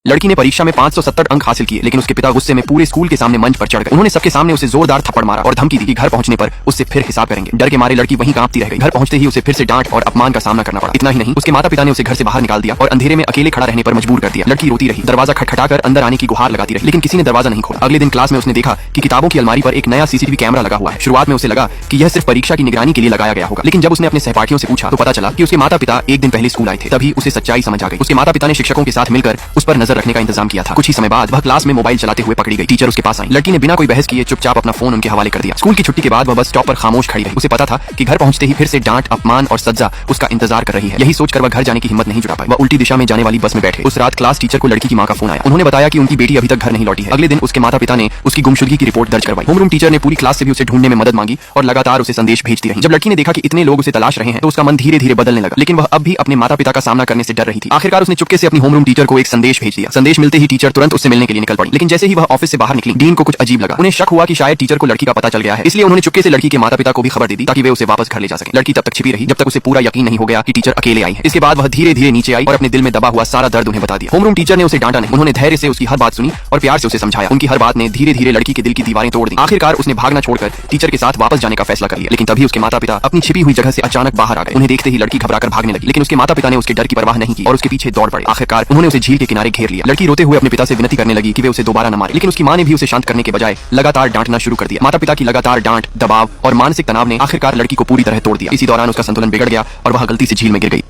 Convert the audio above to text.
लड़की ने परीक्षा में 570 अंक हासिल किए, लेकिन उसके पिता गुस्से में पूरे स्कूल के सामने मंच पर चढ़ गए। उन्होंने सबके सामने उसे जोरदार थप्पड़ मारा और धमकी दी कि घर पहुंचने पर उससे फिर हिसाब करेंगे। डर के मारे लड़की वहीं कांपती रह गई। घर पहुंचते ही उसे फिर से डांट और अपमान का सामना करना पड़ा। इतना ही नहीं, उसके माता पिता ने उसे घर से बाहर निकाल दिया और अंधेरे में अकेले खड़ा रहने पर मजबूर कर दिया। लड़की रोती रही, दरवाजा खटखटाकर अंदर आने की गुहार लगाती रही, लेकिन किसी ने दरवाजा नहीं खोला। अगले दिन क्लास में उसने देखा कि किताबों की अलमारी पर एक नया सीसीटीवी कैमरा लगा हुआ है। शुरुआत में उसे लगा कि यह सिर्फ परीक्षा की निगरानी के लिए लगाया गया होगा, लेकिन जब उसने अपने सहपाठियों से पूछा तो पता चला कि उसके माता पिता एक दिन पहले स्कूल आए थे। तभी उसे सच्चाई समझ आ गई। उसके माता पिता ने शिक्षकों के साथ मिलकर उस पर नजर रखने का इंतजाम किया था। कुछ ही समय बाद वह क्लास में मोबाइल चलाते हुए पकड़ी गई। टीचर उसके पास आई। लड़की ने बिना कोई बहस किए चुपचाप अपना फोन उनके हवाले कर दिया। स्कूल की छुट्टी के बाद वह बस स्टॉप पर खामोश खड़ी रही। उसे पता था कि घर पहुंचते ही फिर से डांट, अपमान और सजा उसका इंतजार कर रही है। यही सोचकर वह घर जाने की हिम्मत नहीं जुटा पाई। वह उल्टी दिशा में जाने वाली बस में बैठे। उस रात क्लास टीचर को लड़की की मां का फोन आया। उन्होंने बताया कि उनकी बेटी अभी तक घर नहीं लौटी है। अगले दिन उसके माता पिता ने उसकी गुमशुदगी की रिपोर्ट दर्ज करवाई। होमरूम टीचर ने पूरी क्लास से भी उसे ढूंढने में मदद मांगी और लगातार उसे संदेश भेजती रही। जब लड़की ने देखा कि इतने लोग उसे तलाश रहे हैं तो उसका मन धीरे धीरे बदलने लगा, लेकिन वह अब भी अपने माता पिता का सामना करने से डर रही थी। आखिरकार उसने चुपके से अपनी होमरूम टीचर को एक संदेश भेज दिया। संदेश मिलते ही टीचर तुरंत उससे मिलने के लिए निकल पड़ी, लेकिन जैसे ही वह ऑफिस से बाहर निकली, डीन को कुछ अजीब लगा। उन्हें शक हुआ कि शायद टीचर को लड़की का पता चल गया है, इसलिए उन्होंने चुपके से लड़की के माता पिता को भी खबर दे दी ताकि वे उसे वापस घर ले जा सकें। लड़की तब तक छिपी रही जब तक उसे पूरा यकीन नहीं हो गया कि टीचर अकेले आई है। इसके बाद वह धीरे धीरे नीचे आई और अपने दिल में दबा हुआ सारा दर्द उन्हें बता दिया। होमरूम टीचर ने उसे डांटा नहीं, उन्होंने धैर्य से उसकी हर बात सुनी और प्यार से उसे समझाया। उनकी हर बात ने धीरे धीरे लड़की के दिल की दीवारें तोड़ दी। आखिरकार उसने भागना छोड़कर टीचर के साथ वापस जाने का फैसला कर लिया, लेकिन तभी उसके माता पिता अपनी छिपी हुई जगह से अचानक बाहर आ गए। उन्हें देखते ही लड़की घबराकर भागने लगी, लेकिन उसके माता पिता ने उसके डर की परवाह नहीं की और उसके पीछे दौड़ पड़े। आखिरकार उन्होंने उसे झील के किनारे घेर लिया। लड़की रोते हुए अपने पिता से विनती करने लगी कि वे उसे दोबारा न मारे, लेकिन उसकी मां ने भी उसे शांत करने के बजाय लगातार डांटना शुरू कर दिया। माता पिता की लगातार डांट, दबाव और मानसिक तनाव ने आखिरकार लड़की को पूरी तरह तोड़ दिया। इसी दौरान उसका संतुलन बिगड़ गया और वह गलती से झील में गिर गई।